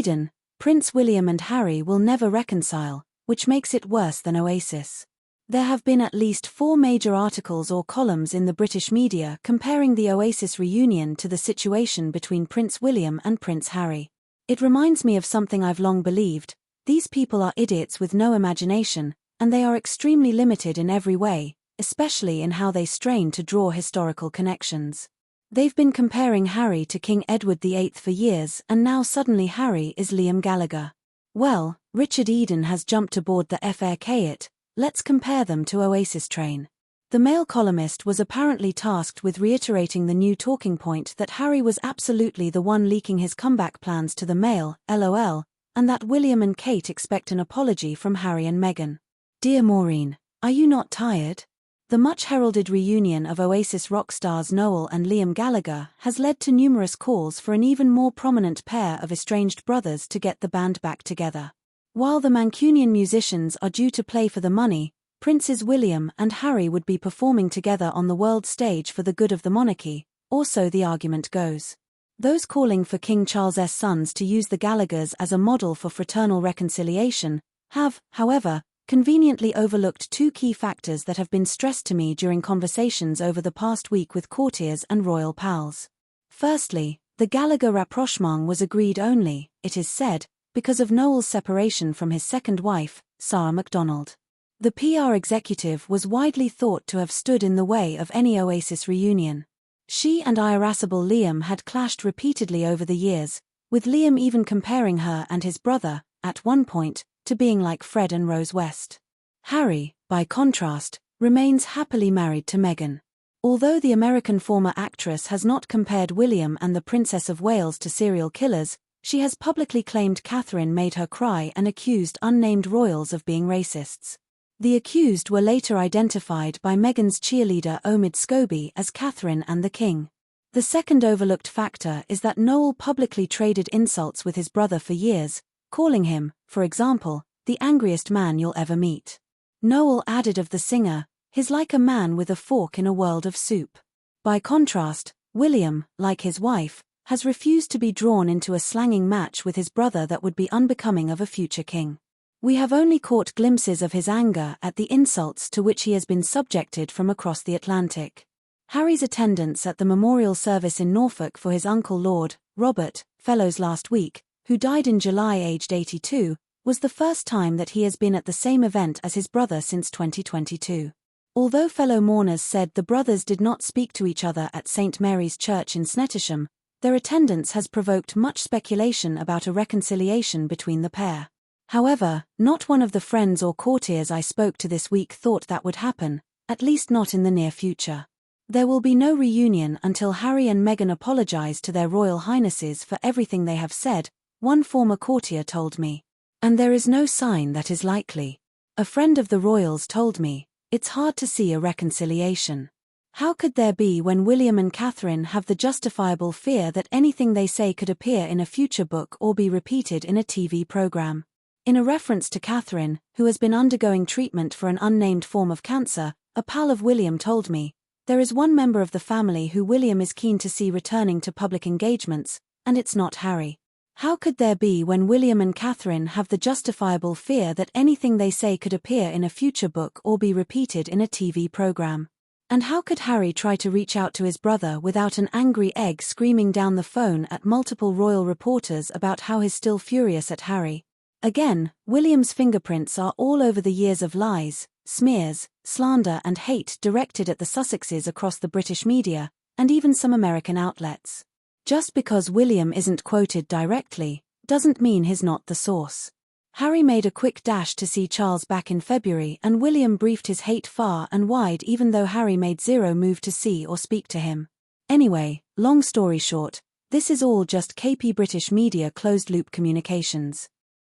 Eden, Prince William and Harry will never reconcile, which makes it worse than Oasis. There have been at least 4 major articles or columns in the British media comparing the Oasis reunion to the situation between Prince William and Prince Harry. It reminds me of something I've long believed: these people are idiots with no imagination, and they are extremely limited in every way, especially in how they strain to draw historical connections. They've been comparing Harry to King Edward VIII for years, and now suddenly Harry is Liam Gallagher. Well, Richard Eden has jumped aboard the FRK. Let's compare them to Oasis train. The Mail columnist was apparently tasked with reiterating the new talking point that Harry was absolutely the one leaking his comeback plans to the Mail, LOL, and that William and Kate expect an apology from Harry and Meghan. Dear Maureen, are you not tired? The much-heralded reunion of Oasis rock stars Noel and Liam Gallagher has led to numerous calls for an even more prominent pair of estranged brothers to get the band back together. While the Mancunian musicians are due to play for the money, Princes William and Harry would be performing together on the world stage for the good of the monarchy, or so the argument goes. Those calling for King Charles's sons to use the Gallaghers as a model for fraternal reconciliation have, however, conveniently overlooked 2 key factors that have been stressed to me during conversations over the past week with courtiers and royal pals. Firstly, the Gallagher rapprochement was agreed only, it is said, because of Noel's separation from his second wife, Sarah MacDonald. The PR executive was widely thought to have stood in the way of any Oasis reunion. She and irascible Liam had clashed repeatedly over the years, with Liam even comparing her and his brother, at one point, to being like Fred and Rose West. Harry, by contrast, remains happily married to Meghan. Although the American former actress has not compared William and the Princess of Wales to serial killers, she has publicly claimed Catherine made her cry and accused unnamed royals of being racists. The accused were later identified by Meghan's cheerleader Omid Scobie as Catherine and the King. The second overlooked factor is that Noel publicly traded insults with his brother for years, calling him, for example, the angriest man you'll ever meet. Noel added of the singer, "He's like a man with a fork in a world of soup." By contrast, William, like his wife, has refused to be drawn into a slanging match with his brother that would be unbecoming of a future king. We have only caught glimpses of his anger at the insults to which he has been subjected from across the Atlantic. Harry's attendance at the memorial service in Norfolk for his uncle Lord Robert Fellows last week, who died in July aged 82, was the first time that he has been at the same event as his brother since 2022. Although fellow mourners said the brothers did not speak to each other at St. Mary's Church in Snettisham, their attendance has provoked much speculation about a reconciliation between the pair. However, not one of the friends or courtiers I spoke to this week thought that would happen, at least not in the near future. There will be no reunion until Harry and Meghan apologize to their royal highnesses for everything they have said, one former courtier told me. And there is no sign that is likely. A friend of the royals told me, it's hard to see a reconciliation. How could there be when William and Catherine have the justifiable fear that anything they say could appear in a future book or be repeated in a TV program? In a reference to Catherine, who has been undergoing treatment for an unnamed form of cancer, a pal of William told me, there is one member of the family who William is keen to see returning to public engagements, and it's not Harry. How could there be when William and Catherine have the justifiable fear that anything they say could appear in a future book or be repeated in a TV program? And how could Harry try to reach out to his brother without an angry egg screaming down the phone at multiple royal reporters about how he's still furious at Harry? Again, William's fingerprints are all over the years of lies, smears, slander and hate directed at the Sussexes across the British media, and even some American outlets. Just because William isn't quoted directly, doesn't mean he's not the source. Harry made a quick dash to see Charles back in February and William briefed his hate far and wide even though Harry made zero move to see or speak to him. Anyway, long story short, this is all just KP British media closed-loop communications.